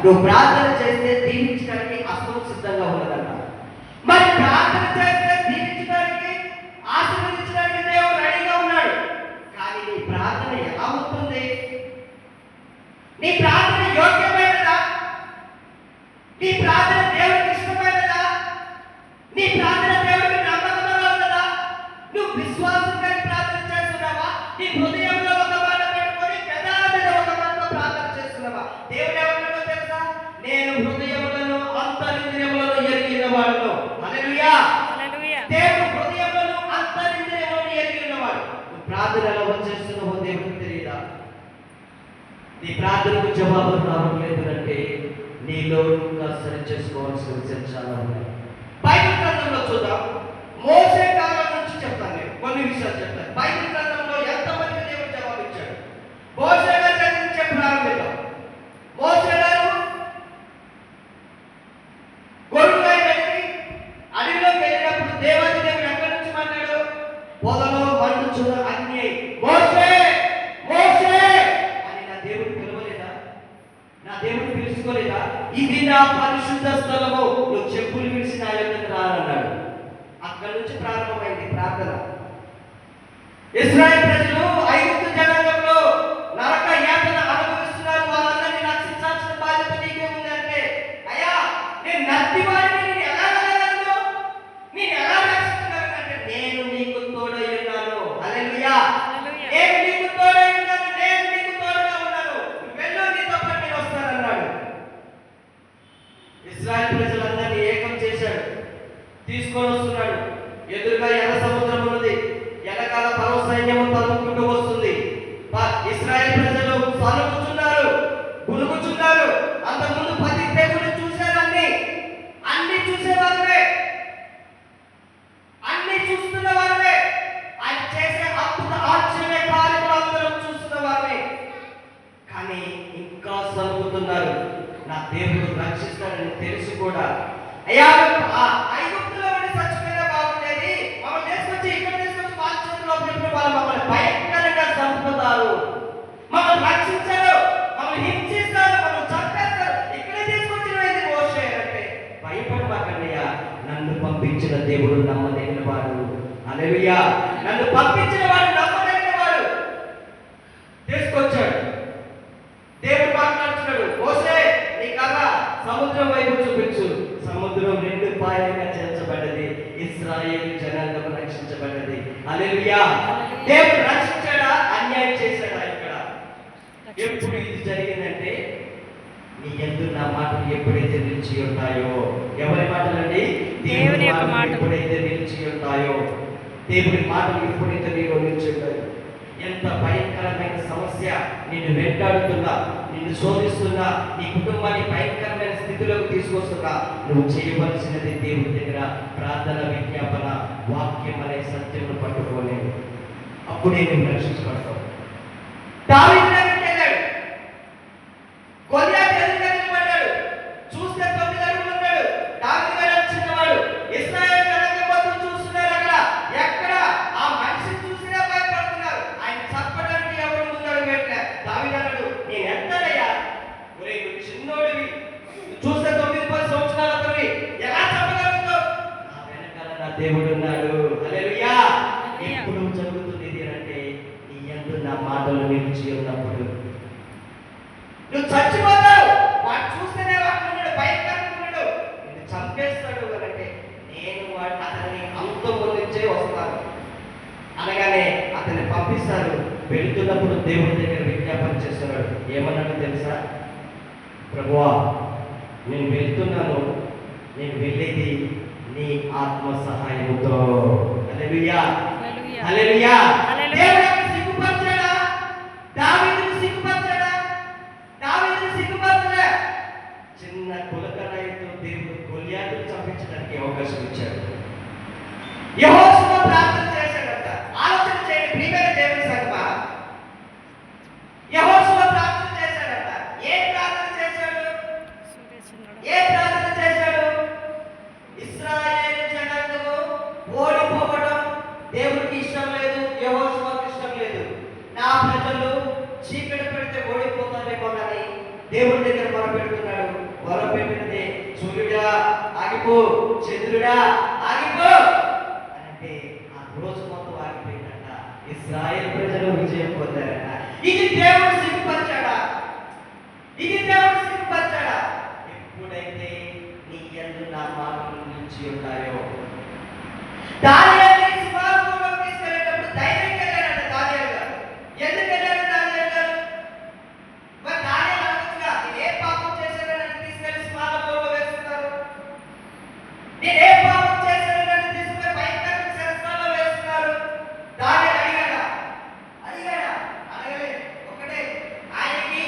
నువ్వు ప్రార్థన చేస్తే దీవించడానికి హస్తం సిద్ధంగా ఉన్నదంట. మరి ప్రార్థన చేస్తే దీవించడానికి ఆశీర్వదించడానికి దేవుడు రెడీగా ఉన్నాడు. కానీ నీ ప్రార్థన ఎలా ఉంటుంది? నీ ప్రార్థన యోగ్యమైనదా? నీ ప్రార్థన దేవుడికి ఇష్టమైనదా? నీ ప్రార్థన దేవుడికి నమ్మకంగా ఉన్నదా? నువ్వు విశ్వాసం కలిగి ప్రార్థన చేస్తున్నావా? నీ హృదయంలో ఒక మాట పెట్టుకొని పెదాల మీద ఒక మాటతో ప్రార్థన చేస్తున్నావా? దేవుడు ఏమన్నాడో తెలుసా? నేను హృదయములను అంతరింద్రియములను ఎరిగిన వాడును. హల్లెలూయా. దేవుడు హృదయములను అంతరింద్రియములను ఎరిగిన వాడు. నువ్వు ప్రార్థన ఎలా వచ్చేస్తున్నావో దేవుడికి తెలియదా? నీ ప్రార్థనకు జవాబు రావట్లేదు అంటే నీలో ఇంకా సరి చేసుకోవాల్సిన విషయం చాలా ఉన్నాయి. బైబిల్ గ్రంథంలో చూద్దాం. మోసే కాలం నుంచి చెప్తాను, నేను కొన్ని విషయాలు చెప్తాను. బైబిల్ గ్రంథంలో ఎంతమందికి దేవుడు జవాబు ఇచ్చాడు? మోసే గారి దగ్గర నుంచి ప్రారంభిద్దాం. మోసే గారు గొర్రెలై వెళ్ళి అడవిలోకి వెళ్ళినప్పుడు దేవాది దేవుడు ఎక్కడి నుంచి మాట్లాడు? పొదలో మండుచున్న అగ్ని, మోసే మోసే అని నా దేవుడు పిలవలేదా? నా దేవుడు పిలుచుకోలేదా? ఇది నా పరిశుద్ధ స్థలము, నువ్వు చెప్పులు విడిచి నా యొద్దకు రానన్నాడు. అక్కడి నుంచి ప్రారంభమైంది ప్రార్థన. ఇశ్రాయేలు ప్రజలు ఐగుప్తు జనాంగంలో నరక యాతన అనుభవిస్తున్నారు. వాళ్ళందరినీ రక్షించాల్సిన బాధ్యత నీకే ఉంది అంటే, అయ్యా నేను నత్తి వాడిని, నేను ఎలా వెళ్ళగలను? నేను ఎలా రక్షించగలను అంటే, నేను నీకు తోడై ఉన్నాను. హల్లెలూయా. నేను నీకు తోడై ఉన్నాను, నేను నీకు తోడుగా ఉన్నాను, వెళ్ళు, నీతో పాటు నేను వస్తానన్నాడు. ఇశ్రాయేలు ప్రజలందరినీ ఏకం చేశాడు, తీసుకొని వస్తున్నాడు. ఎదురుగా ఎర్ర సముద్రం ఉన్నది, వెనకాల పరవ సైన్యము తరుముకుంటూ వస్తుంది. ఇశ్రాయేలు ప్రజలు సనుగుచున్నారు, గునుగుచున్నారు. అంతకుముందు 10 తెగులు చూశారు. అన్ని చూసేవాళ్ళే, అన్ని చూస్తున్న వాళ్ళే, ఆయన చేసే అద్భుత ఆశ్చర్య కార్యములు అందరూ చూస్తున్న వాళ్ళే. కానీ ఇంకా సనుగుతున్నారు. నా దేవుడు రక్షిస్తాడని తెలుసు కూడా. అయ్యా ఐగుప్తులో ఉండి చచ్చిపోయినా బాగుండేది, మమ్మల్ని తీసుకొచ్చి ఇక్కడ తీసుకొచ్చి వాళ్ళ చేతిలో పెట్టిన వాళ్ళు మమ్మల్ని భయంకరంగా చంపుతారు, మమ్మల్ని రక్షించారు, మమ్మల్ని హింసిస్తారు, మమ్మల్ని చంపేస్తారు, ఇక్కడే తీసుకొచ్చినది మోషే అంటే భయపడమాకండియా, నన్ను పంపించిన దేవుడు నమ్మదగిన వాడు. హల్లెలూయా. నన్ను పంపించిన వాడు నమ్మదగిన వాడు. తీసుకొచ్చాడు. దేవుడు మాట్లాడుతున్నాడు, మోషే నీ కర్ర సముద్రం వైపు చూపించు. సముద్రం 2 పాయలుగా చేర్చబడ్డది. ఇశ్రాయేలు జనాంగం రక్షించబడ్డది. హల్లెలూయా. దేవుడు రక్షించాడా? అన్యాయం చేశాడా? ఇక్కడ ఎప్పుడు ఇది జరిగిందంటే, నీ యందు నా మాటలు ఎప్పుడైతే నిలిచి ఉంటాయో, ఎవరి మాటలండి? దేవుని యొక్క మాటలు ఎప్పుడైతే నిలిచి ఉంటాయో, దేవుని మాటలు ఎప్పుడైతే నీలో నిలిచి ఉంటాయో, ఎంత భయంకరమైన సమస్య నిన్ను వెంటాడుతున్నా, నిన్ను శోధిస్తున్నా, నీ కుటుంబాన్ని భయంకరమైన స్థితిలోకి తీసుకొస్తున్నా, నువ్వు చేయవలసినది దేవుని దగ్గర ప్రార్థన, విజ్ఞాపన, వాక్యం అనే సత్యమును పట్టుకోలేవు. అప్పుడే నువ్వు రక్షించబడతావు. దావీదు దగ్గరికి వెళ్ళాడు. గొల్లియాతు ఎదురుగా నిలబడ్డాడు. చూస్తే 9 అడుగులు ఉన్నాడు. దావీదు గారు చిన్నవాడు. ఇశ్రాయేలు జనాంగం మొత్తం చూస్తున్నారు. ఎక్కడ ఆ మనిషిని చూసినా భయపడుతున్నారు. ఆయన చంపడానికి ఎవరు ముందడు పెట్టలే. దావీదు అన్నాడు, నేను ఎంతయ్యా, ఒరే నువ్వు చిన్నోడివి, చూస్తే 9-10 సంవత్సరాల అతనివి, ఎలా చంపగలుగుతావు? నా వెనకాల నా దేవుడు ఉన్నాడు. హల్లెలూయా. ఎప్పుడు జరుగుతుంది ఇది అంటే, నీ యందు నా మాటలు నిలిచి ఉన్నప్పుడు నువ్వు చచ్చిపోతావు. వాడు చూస్తేనే వాడు భయంకరంగా నిన్ను చంపేస్తాడు అంటే, నేను వాడు అతన్ని అంతం పొందించే వస్తాను అనగానే అతన్ని పంపిస్తారు. వెళుతున్నప్పుడు దేవుడి దగ్గర విజ్ఞాపన చేస్తున్నాడు. ఏమన్నాడు తెలుసా? ప్రభువా, నేను వెళ్తున్నాను, నేను వెళ్ళేది నీ ఆత్మ సహాయముతో. హల్లెలూయా. హల్లెలూయా. దేవుడు సిగ్గుపరచాడా? దావీదును సిగ్గుపరచాడా? దావీదును సిగ్గుపరచలే. చిన్న కులకరాయితో దేవుడు గొల్లియాతును చంపించడానికి అవకాశం ఇచ్చాడు. యెహోషువ ప్రార్థన చేశాడంట. ఆలోచన చేయండి ప్రియమైన దేవుని సంగమా. యెహోషువ ప్రార్థన చేశాడంట. ఏ ప్రార్థన చేశాడు? ఇశ్రాయేలు జనాంగము ఓడిపోవడం దేవుడికి ఇష్టం లేదు, యెహోషువకు ఇష్టం లేదు. నా ప్రజలు చీకటి పెడితే ఓడిపోతారేమోనని దేవుడు దేవుడి దగ్గర మొరపెడుతున్నాడు. మొరపెట్టినది సూర్యుడా ఆగిపో, చంద్రుడా ఆగిపో అంటే ఆ రోజు మొత్తం ఆగిపోయిందట. ఇశ్రాయేలు ప్రజలు విజయం పొందారట. ఇది దేవుడు సిగ్గుపరిచాడా? ఇది దేవుడు సిగ్గుపరిచాడా? ఎప్పుడైతే నీ యందు నా మాటలు నిలిచి ఉంటాయో. దానియేలుని సింహాసనంలోకి తీసుకెళ్ళేటప్పుడు ధైర్యంగా వెళ్ళాడట దానియేలు గారు. ఎందుకు వెళ్ళాడు దానియేలు గారు? మరి దానియేలు అనొచ్చుగా, నేను ఏ పాపం చేశానని నన్ను తీసుకెళ్ళి సింహాసనంలో వేస్తున్నారు, నేను ఏ పాపం చేశానని నన్ను తీసుకెళ్ళి భయంకరమైన శిరస్సులో వేస్తున్నారు. దానియేలు అడిగాడా? అడగలేదు. ఒకటే, ఆయనకి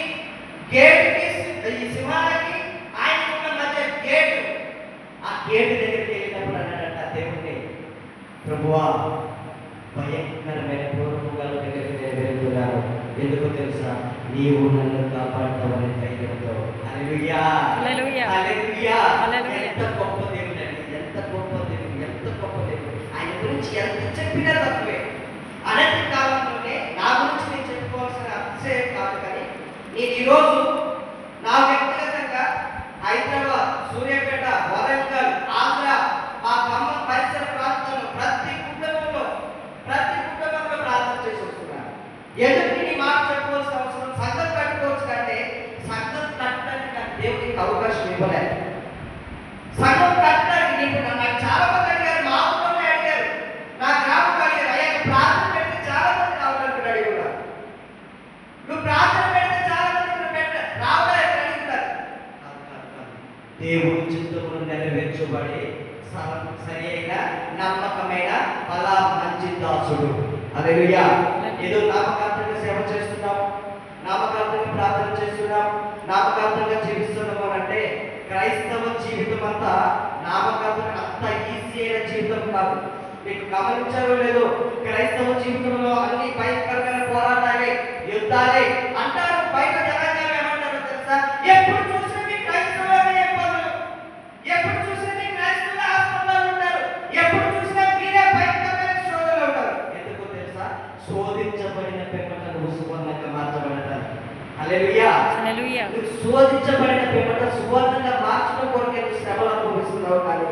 గేటుకి, ఈ సింహాలకి ఆయనకు ఉన్న మధ్య గేటు, ఆ గేటు దగ్గరికి వెళ్ళినప్పుడు అన్నాడట దేవుడిని, ప్రభువా భయంకరమైన పూర్వముగాల దగ్గరికి నేను వెళ్తున్నాను, ఎందుకు తెలుసా, నీవు నన్ను కాపాడతావని ధైర్యంతో. హల్లెలూయా, హల్లెలూయా, హల్లెలూయా. ఎంత గొప్ప దేవుడు అండి, ఎంత గొప్ప దేవుడు, ఎంత గొప్ప దేవుడు. ఆయన గురించి ఎంత చెప్పినా తక్కువే. అనతి కాలంలోనే నా గురించి నేను చెప్పుకోవాల్సిన అతిశయం కాదు, కానీ నేను ఈరోజు నా వ్యక్తిగతంగా హైదరాబాద్, సూర్యాపేట, వరంగల్, ఆంధ్ర, మా ఖమ్మం పరిసర ప్రాంతాల్లో ప్రతి కుటుంబంలో ప్రార్థన చేసి వస్తున్నాను. ఎందుకు ఈ మాట చెప్పుకోవాల్సిన అవసరం? సంఘం కట్టుకోవచ్చు కంటే సంఘం కట్టడానికి నాకు దేవుడికి అవకాశం ఇవ్వలేదు. సంఘం కట్టడానికి నీకు నాకు చాలా మంది అడిగారు, మా ఊళ్ళోనే అడిగారు, నా గ్రామం అడిగారు, అయ్యా ప్రార్థన పెడితే చాలా మంది రావాలంటున్నాడు అడిగారు, నువ్వు ప్రార్థన పెడితే చాలా మంది రావడానికి అడుగుతారు. దేవుడి చిత్తమును నెరవేర్చబడి సరైన నమ్మకమైన అలా మంచి దాసుడు. హల్లెలూయా. ఏదో నామకార్థంగా సేవ చేస్తున్నాం, నామకార్థంగా ప్రార్థన చేస్తున్నాం, నామకార్థంగా జీవిస్తున్నాము అంటే క్రైస్తవ జీవితం అంతా నామకార్థం అంత ఈజీ అయిన జీవితం కాదు. మీకు గమనించారో లేదో, క్రైస్తవ జీవితంలో అన్ని భయంకరమైన పోరాటాలే, యుద్ధాలే అంటారు. బయట జనాంగం ఏమంటారో తెలుసా? ఎప్పుడు చూసినా మీ క్రైస్తవులనే పనులు, ఎప్పుడు చూసినా మీ క్రైస్తవుల ఆత్మలు ఉంటారు, ఎప్పుడు చూసినా మీరే భయంకరమైన శోధనలు ఉంటారు. ఎందుకో తెలుసా? శోధించబడిన పిమ్మట నువ్వు సువర్ణంగా మార్చబడతావు. హల్లెలూయా, హల్లెలూయా. నువ్వు శోధించబడిన పిమ్మట సువర్ణంగా మార్చడం కొరకే నువ్వు శ్రమలు అనుభవిస్తున్నావు, కానీ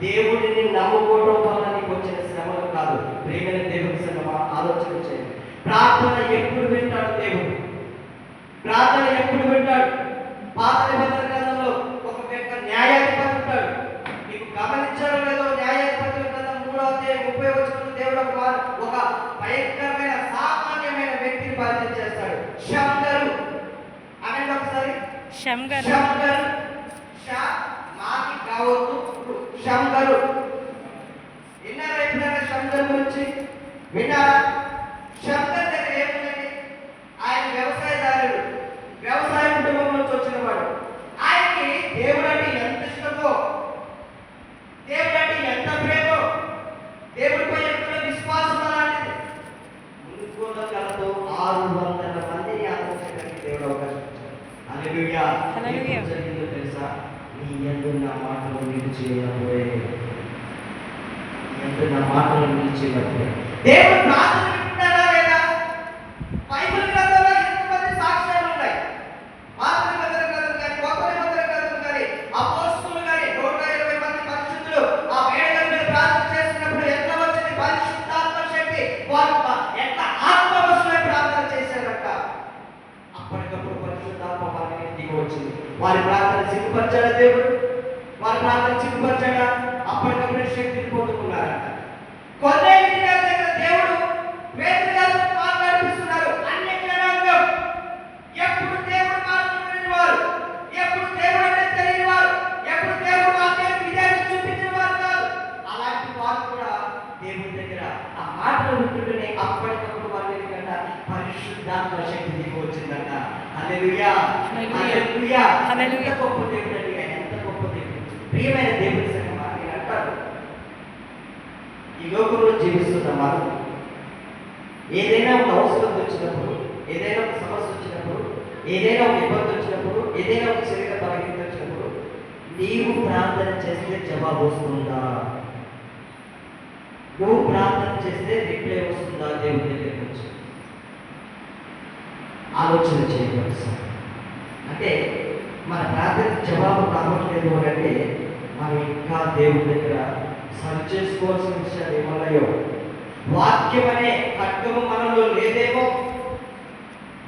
దేవుడిని నమ్ముకోవడం వల్ల నీకు వచ్చిన శ్రమలు కాదు. ప్రియమైన దేవుని సంగమా, ఆలోచన చేయండి. ప్రార్థన ఎప్పుడు వింటాడు దేవుడు? ప్రార్థన ఎప్పుడు వింటాడు? పాత నిబంధన గ్రంథంలో ఒక వ్యక్తి న్యాయాధిపతి ఉంటాడు. మీకు గమనించారో లేదో, న్యాయాధిపతి గ్రంథం 3వ అధ్యాయం 30వ వచనంలో దేవుడు ఒక భయంకరమైన సామాన్యమైన వ్యక్తిని పరిచయం చేస్తాడు. శంకరు అనండి ఒకసారి. శంకరు మాకి కావద్దు, శంకరు. విన్నారా ఎప్పుడైనా శంకర్ గురించి? విన్నారా? శంకర్ దగ్గర ఏముందండి? ఆయన వ్యవసాయదారుడు, వ్యవసాయ కుటుంబం నుంచి వచ్చిన వాడు. ఆయనకి దేవుడు అంటే ఎంత ఇష్టమో, దేవుడు అంటే ఎంత ప్రేమో, దేవుడిపై ఎంత విశ్వాసం అలాంటిది. ముందుకోగలతో 600 మందిని ఆలోచించడానికి దేవుడు అవకాశం ఇచ్చాడు. హల్లెలూయా. ఏం జరిగిందో తెలుసా? నీ యందు నా మాటలు నిలిచినప్పుడే, యందు నా మాటలు నిలిచినప్పుడే దేవుడు ప్రార్థన వింటాడా లేదా? బైబిల్ గ్రంథంలో ఎంతమంది సాక్ష్యాలు ఉన్నాయి. పాత నిబంధన గ్రంథం కానీ, కొత్త నిబంధన గ్రంథం కానీ, అపోస్తలులు కానీ 120 మంది పరిశుద్ధులు ఆ మేడల మీద ప్రార్థన చేసినప్పుడు ఎంత వచ్చింది పరిశుద్ధాత్మ శక్తి, వారు ఎంత ఆత్మవశులై ప్రార్థన చేశారట. అప్పటికప్పుడు పరిశుద్ధాత్మ వారి మీద దిగి వచ్చింది. వారి ప్రార్థన సిగ్గుపరిచాడా దేవుడు? వారి ప్రార్థన సిగ్గుపరిచాడా? అప్పటికప్పుడే శక్తిని పొందుకున్నారట. కొన్నేళ్ళ దగ్గర దేవుడు పేతురు గారితో మాట్లాడిస్తున్నారు. అన్య జనాంగం ఎప్పుడు దేవుడు మాటలు విని వారు, ఎప్పుడు దేవుడు అంటే తెలియని వారు, ఎప్పుడు దేవుడు వాక్యాన్ని విధానం చూపించిన వారు కాదు. అలాంటి వారు కూడా దేవుడి దగ్గర ఆ మాటలు వింటుంటేనే అప్పటికప్పుడు వారి దగ్గర పరిశుద్ధాత్మ శక్తి దిగి వచ్చిందట. హల్లెలూయా, హల్లెలూయా. ఎంత గొప్ప దేవుడు అండి, ఎంత గొప్ప దేవుడు. ప్రియమైన దేవుడి సంగమా, నేను అంటారు, ఈ లోకంలో జీవిస్తున్న మనం ఏదైనా ఒక అవసరం వచ్చినప్పుడు, ఏదైనా ఒక సమస్య వచ్చినప్పుడు, ఏదైనా ఒక ఇబ్బంది వచ్చినప్పుడు, ఏదైనా ఒక శరీర బలహీనత వచ్చినప్పుడు నీవు ప్రార్థన చేస్తే జవాబు వస్తుందా? నువ్వు ప్రార్థన చేస్తే రిప్లై వస్తుందా దేవుడి దగ్గర నుంచి? ఆలోచన చేయవలసి. అంటే మన ప్రార్థనకి జవాబు రావట్లేదు అంటే మనం ఇంకా దేవుడి దగ్గర సరి చేసుకోవాల్సిన విషయాలు ఏమన్నాయో. వాక్యం అనే ఖడ్గము మనలో లేదేమో,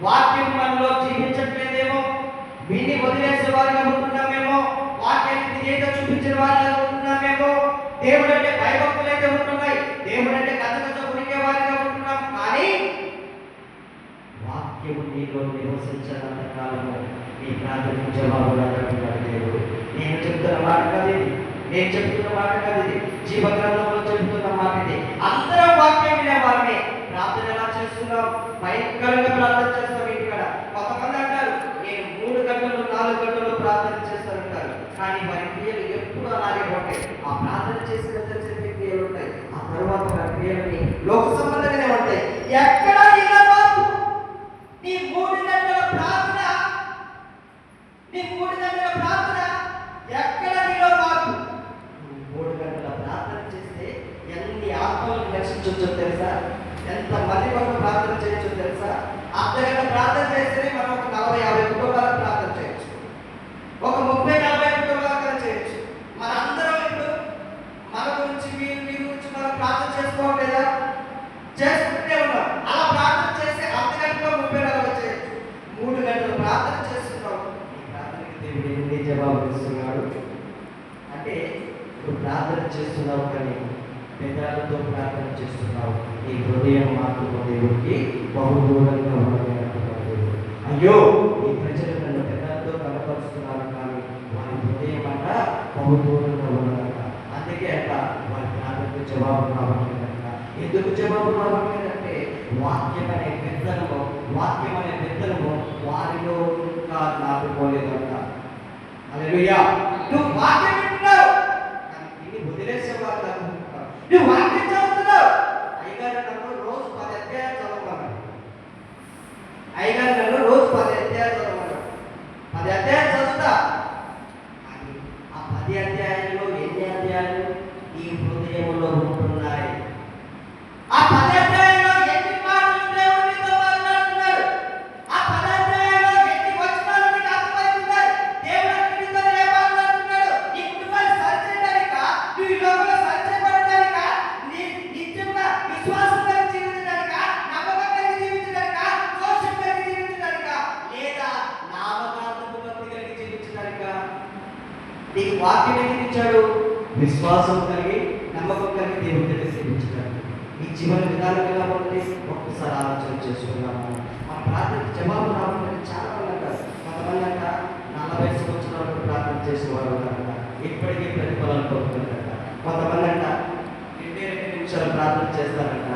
వాక్యం మనలో జీవించట్లేదేమో, విని వదిలేసే వారిగా ఉంటున్నామేమో, వాక్యాన్ని విధేయత చూపించిన వారిగా ఉంటున్నామేమో, దేవుడు అంటే భయభక్తులు అయితే ఉంటున్నాయి, దేవుడు అంటే గజగజ ఉనికే వారిగా ఉంటున్నాం. కానీ వాక్యము నీలో నివసించినంత కాలము నీ ప్రార్థనకు జవాబు రాగలుగుతాడు దేవుడు. నేను చెప్తున్న మాట కాదు ఇది, నేను చెప్తున్న మాట కాదు ఇది, జీవగ్రంథంలో చెబుతున్న మాట ఇది. అందరం వాక్యం వినే వారిని ప్రార్థన ఎలా చేస్తున్నాం? భయంకరంగా ప్రార్థన చేస్తాం ఇంటికాడ. కొంతమంది అంటారు నేను 3 గంటలు 4 గంటలు ప్రార్థన చేస్తానంటారు, కానీ వారి క్రియలు ఎప్పుడు అలాగే ఉంటాయి. ఆ ప్రార్థన చేసినంతసేపు క్రియలు ఉంటాయి, ఆ తర్వాత వారి క్రియలని లోక సంబంధంగానే ఉంటాయి. ఎక్కడ ఇలా మార్పు? నీ 3 గంటల ప్రార్థన, నీ 3 గంటల ప్రార్థన ఎక్కడ నీలో మార్పు? 3 గంటల ప్రార్థన చేస్తే ఎన్ని ఆత్మలను రక్షించవచ్చో తెలుసా? ఎంత మంది కొరకు ప్రార్థన చేయొచ్చో తెలుసా? అర్ధగంట ప్రార్థన చేస్తేనే మనం ఒక 40-50 కుటుంబాలకు ప్రార్థన చేయొచ్చు, ఒక 30-40 కుటుంబాలకు చేయొచ్చు. మనందరం ఇప్పుడు మన గురించి మీ గురించి మనం ప్రార్థన చేసుకోవట్లేదా? చేసుకుంటే ఉన్నాం. అలా ప్రార్థన చేస్తే అర్ధగంటలో 30-40 చేయొచ్చు. 3 గంటలు ప్రార్థన చేస్తున్నాం, ఈ ప్రార్థనకి దేవుడు ఎన్ని జవాబులు ఇస్తున్నాడు అంటే, నువ్వు ప్రార్థన చేస్తున్నావు కానీ పెదాలతో ప్రార్థన చేస్తున్నావు, నీ హృదయం మాత్రం దేవుడికి బహుదూరంగా ఉండలేనట్టున్నాడు దేవుడు. అయ్యో ఈ ప్రజలు నన్ను పెదాలతో కనపరుస్తున్నారు కానీ వారి హృదయం అంట బహుదూరంగా ఉన్నదంట. అందుకే అంట వారి ప్రార్థనకు జవాబు రావట్లేదంట. ఎందుకు జవాబు రావట్లేదంటే వాక్యం అనే విత్తనము వారిలో ఇంకా నాటుకోలేదంట. హల్లెలూయా. నువ్వు వాక్యం వింటున్నావు కానీ దీన్ని వదిలేసేవారు అనుకుంటున్నావు. నువ్వు వాక్యం చదువుతున్నావు, అయ్యగారు నన్ను రోజు 10 అధ్యాయాలు చదవమన్నాడు, అయ్యగారు నన్ను రోజు 10 అధ్యాయాలు చదవమన్నాడు. 10 అధ్యాయాలు చదువుతా, కానీ ఆ 10 అధ్యాయాల్లో ఎన్ని అధ్యాయాలు నీ హృదయంలో ఉంటున్నాయి? ఆ 10 అధ్యాయాల్లో ఎన్ని మాటలు దేవుడు నీతో మాట్లాడుతున్నాడు? ఆ 10 అధ్యాయాల్లో ఎన్ని వచనాలు నీకు అర్థమవుతున్నాయి? దేవుడు నీతో ఏం మాట్లాడుతున్నాడు? నీ కుటుంబాన్ని సరిచేయడానికా, నువ్వు ఈ లోకంలో సరిచేయబడడానికా, నీ నిత్యంగా విశ్వాసం కలిగి జీవించడానికా, నమ్మకం కలిగి జీవించడానికా, దోషం కలిగి జీవించడానికా, లేదా నామకార్థపు భక్తి కలిగి జీవించడానికా? నీకు వాక్యం ఎందుకు ఇచ్చాడు? విశ్వాసం కలిగి నమ్మకం కలిగి దేవుడి దగ్గర జీవించడానికి. ఈ జీవన విధానం ఎలా ఉంది ఒక్కసారి ఆలోచన చేసుకున్నాము. ఆ ప్రార్థనకి జవాబు రావాలని చాలా మంది అంటారు. కొంతమంది అంట 40 సంవత్సరాలు ప్రార్థన చేసేవారు ఉన్నారంట, ఇప్పటికీ ప్రతిఫలాలు పొందుతున్నారంట. కొంతమంది అంట 2 నిమిషాలు ప్రార్థన చేస్తారంట,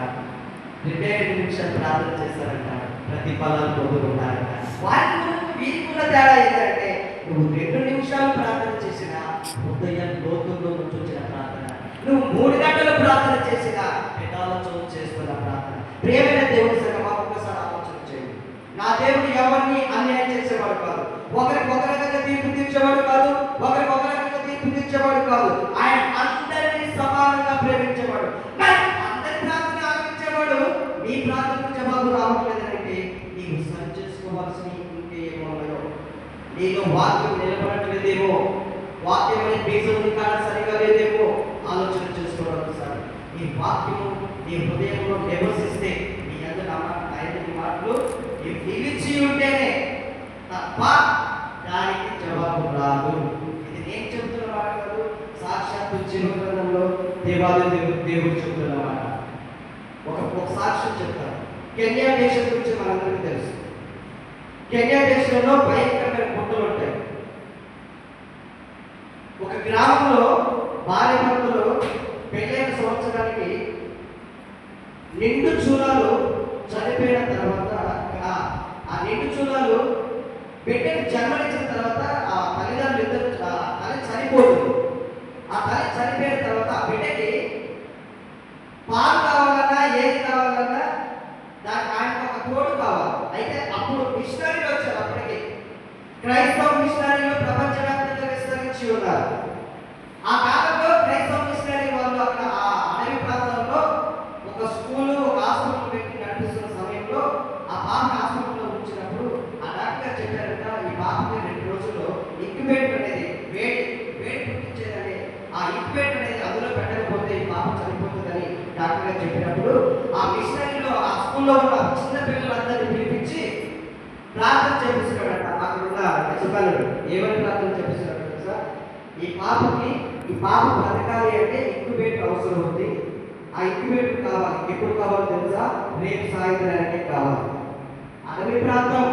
2 నిమిషాలు ప్రార్థన చేస్తారంట, ప్రతిఫలాలు పొందుతున్నారంట. వాటి గురించి వీరికున్న తేడా ఏంటంటే, నువ్వు 2 నిమిషాలు ప్రార్థన చేసినా హృదయం లోతుల్లో నుంచి వచ్చిన ప్రార్థన, నువ్వు 3 గంటలు ప్రార్థన చేసినా పెదాలతో చేస్తున్న ప్రార్థన. ప్రియమైన దేవుని సంగమా, ఒక్కసారి ఆలోచన చేయండి. నా దేవుడు ఎవరిని అన్యాయం చేసేవాడు కాదు, ఒకరికొకరిగా తీర్పు తీర్చేవాడు కాదు, ఒకరికొకరిగా తీర్పు తీర్చేవాడు కాదు. ఆయన అందరినీ సమానంగా ప్రేమించేవాడు. మరి అందరి ప్రార్థన ఆలకించేవాడు. నీ ప్రార్థనకు జవాబు రావట్లేదంటే నీవు సరి చేసుకోవాల్సిన ఇంకేమో, నీలో వాక్యం నిలబడట్లేదేమో, వాక్యం అనే బీజం కాడ సరిగా లేదేమో ఆలోచన చేసుకోవడం సార్. ఈ వాక్యము నీ హృదయంలో నివసిస్తే నీ అందరి మాటలు నిలిచి ఉంటేనే తప్ప దానికి జవాబు రాదు. ఇది నేను చెప్తున్న మాట కాదు, సాక్షాత్తు జీవగ్రంథంలో దేవుడు చెప్తున్న మాట. ఒక సాక్ష్యం చెప్తాను. కెన్యా దేశం గురించి మనందరికీ తెలుసు. కెన్యా దేశంలో భయంకరమైన గుట్టలు ఉంటాయి. ఒక గ్రామంలో భార్య భర్తలు పెళ్ళైన సంవత్సరానికి నిండు చూలాలు చనిపోయిన తర్వాత, ఆ నిండు చూలాలు బిడ్డకి జన్మనిచ్చిన తర్వాత ఆ తల్లిదండ్రులు ఇద్దరు తల్లి చనిపోతుంది. ఆ తల్లి చనిపోయిన తర్వాత ఆ బిడ్డకి పాలు కావాలన్నా ఏది కావాలన్నా దానికి ఆయనకు ఒక తోడు కావాలి. అయితే అప్పుడు మిషనరీలు వచ్చారు. అప్పటికి క్రైస్తవ మిషనరీలు ప్రపంచవ్యాప్తంగా విస్తరించి ఉన్నారు. ఆ కాలంలో క్రైస్తవ మిషనరీ వాళ్ళు అక్కడ ఆ అడవి ప్రాంతంలో ఒక స్కూలు, ఒక హాస్పిటల్ పెట్టి నడిపిస్తున్న సమయంలో ఆ పాప హాస్పిటల్లో ఉంచినప్పుడు ఆ డాక్టర్ చెప్పారంట, ఈ పాపకి 2 రోజుల్లో స్కూల్లో ఉన్న చిన్న పిల్లలందరినీ పిలిపించి ప్రార్థన చేపిస్తున్నాడట. అక్కడ ఉన్న యజమానుడు ఏమని ప్రార్థన చేపిస్తున్నాడు తెలుసా? ఈ పాప బ్రతకాలి అంటే ఇంక్యుబేటర్ అవసరం ఉంది. ఆ ఇంక్యుబేటర్ కావాలి. ఎప్పుడు కావాలో తెలుసా? రేపు సాయంత్రానికి కావాలి. అడవి ప్రాంతం,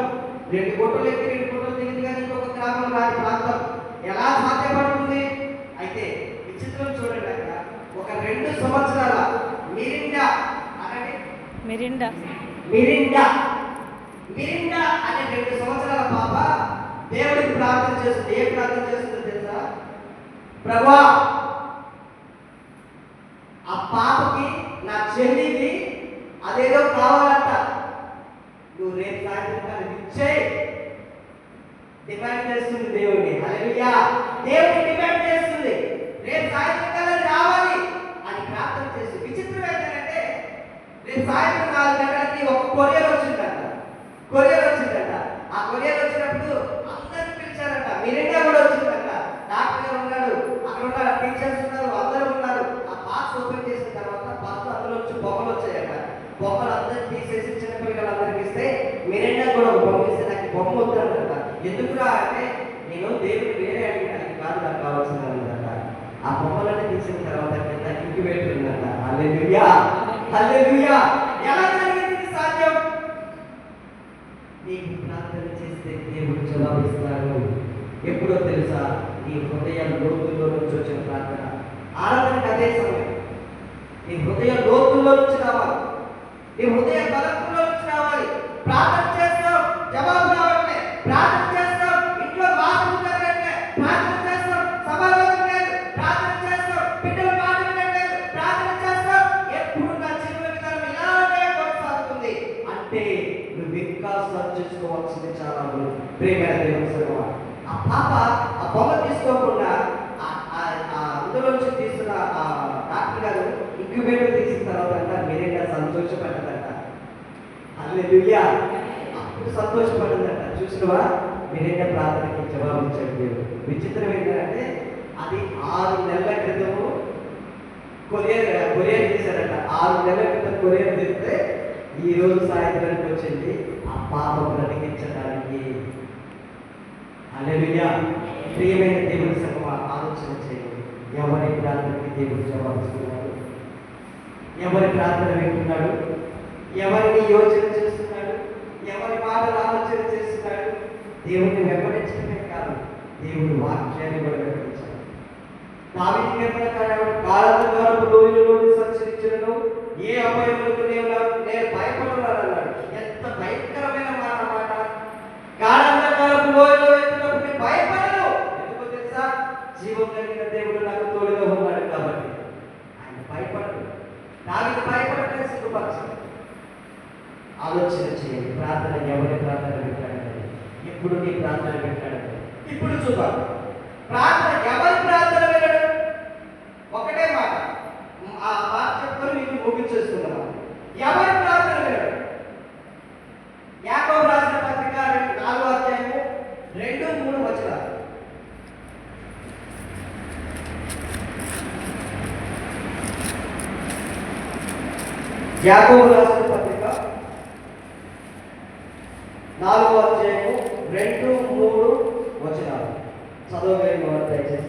2 గుట్టలు ఎక్కి 2 గుట్టలు దిగింది కానీ ఇంకొక గ్రామం రాని ప్రాంతం ఎలా సాధ్యపడుతుంది? అయితే విచిత్రం చూడండి, అక్కడ ఒక 2 సంవత్సరాల మిరిండా అనే 2 సంవత్సరాల పాప దేవుడికి ప్రార్థన చేస్తుంది. ఏం ప్రార్థన చేస్తుందో తెలుసా? ప్రభువా, ఆ పాపకి నా చెల్లికి అదేదో కావాలంట, నువ్వు రేపు సాయంత్రం ఇచ్చేయి. డిమాండ్ చేస్తుంది దేవుడిని. హల్లెలూయా! దేవుడిని డిమాండ్ చేస్తుంది, రేపు సాయంత్రం రావాలి అని ప్రార్థన చేస్తుంది. విచిత్రం ఏంటంటే రేపు సాయంత్రం 4 గంటలకి ఒక కొరియర్ వచ్చిందంట. ఆ కొరియర్ వచ్చినప్పుడు అందరిని పిలిచారంట. మిరిండా కూడా వచ్చిందంట. డాక్టర్ గారు ఉన్నాడు, అక్కడ ఉన్న టీచర్స్ ఉన్నారు, అందరూ ఉన్నారు. ఆ బాక్స్ ఓపెన్ చేసిన తర్వాత బాక్స్ అందులో బొమ్మలు వచ్చాయట. బొమ్మలు అందరూ తీసేసి చిన్నపిల్లలందరికీ ఇస్తే మిరిండా కూడా ఒక బొమ్మ ఇస్తే నాకు బొమ్మ వద్దంట. ఎందుకురా అంటే నేను దేవుడు వేరే అడిగినానికి కాదు, నాకు కావాల్సిందంట. ఆ బొమ్మలన్నీ తీసిన తర్వాత కింద ఇంక్యుబేటర్ ఉందంట. హల్లెలూయా! ఎలా జరిగింది సాధ్యం? నీకు ప్రార్థన చేస్తే దేవుడు జవాబిస్తాడు. ఎప్పుడో తెలుసా? నీ హృదయ లోతుల్లో నుంచి వచ్చిన ప్రార్థన. ఆరాధనకు అదే సమయం. నీ హృదయ లోతుల్లో నుంచి రావాలి, నీ హృదయ బలంలో నుంచి రావాలి. ప్రార్థన చేస్తాం, జవాబు రావట్లే. ప్రార్థన చేస్తాం, ఇంట్లో మార్పులు జరగట్లే. ప్రార్థన చేస్తాం, సమాధానం లేదు. ప్రార్థన చేస్తాం, బిడ్డలు మాట వినట్లేదు. ప్రార్థన చేస్తాం, ఎప్పుడు నా జీవన విధానం ఇలాగే కొనసాగుతుంది అంటే నువ్వు ఇంకా సర్చ్ చేసుకోవాల్సింది చాలా ఉంది. ప్రేమైన దేవుని సర్వ, ఆ పాప ఆ బొమ్మ తీసుకోకుండా అందులోంచి తీస్తున్న డాక్టర్ గారు ఇంక్యుబేటర్ తీసిన తర్వాత మీరేగా సంతోషపడ్డదంట. హల్లెలూయా! అప్పుడు సంతోషపడ్డదంట. చూసినవా? మీరేగా ప్రార్థనకి జవాబు ఇచ్చాడు. విచిత్రం ఏంటంటే అది 6 నెలల క్రితము కొరియర్ చేశారంట. 6 నెలల క్రితం కొరియర్ చేస్తే ఈ రోజు సాయంత్రానికి వచ్చింది ఆ పాప బ్రతికించడానికి. హల్లెలూయా! ప్రియమైన దేవుని సంగమ, ఆలోచన చేయండి. ఎవరి ప్రార్థనకి దేవుడు జవాబిస్తున్నాడు? ఎవరి ప్రార్థన వింటున్నాడు? ఎవరిని యోచన చేస్తున్నాడు? ఎవరి మాటలు ఆలోచన చేస్తున్నాడు? దేవుడిని వెంబడించడమే కాదు, దేవుడి వాక్యాన్ని కూడా వెంబడించాలి. దావీదు కాలంలో లోయలోని సంచరించను, ఏ అపాయములకు నేను భయపడున్నానన్నాడు. ఎంత భయంకరమైన మాట! కాలంలో లోయలో వెళ్తున్నప్పుడు నేను భయపడను. ఎందుకో తెలుసా? జీవం కలిగిన దేవుడు నాకు తోడుగా ఉన్నాడు కాబట్టి ఆయన భయపడదు. దావీదు భయపడలేదు, సిగ్గుపరచదు. ఆలోచన చేయండి. ప్రార్థన ఎవరి ప్రార్థన పెట్టాడంటే ఇప్పుడు నీ ప్రార్థన పెట్టాడంటే ఇప్పుడు చూద్దాం. ప్రార్థన ఎవరి ప్రార్థన వినడు? ఒకటే మాట, ఆ మాట చెప్పుకొని మీకు ముగించేస్తున్నాను. ఎవరి ప్రార్థన వినడు? యాకోబు రాసిన పత్రిక 4వ అధ్యాయము 2-3 వచనాలు. యాకోబు రాసిన పత్రిక 4వ అధ్యాయము 2-3 వచనాలు చదవగలిగిన వారు దయచేసి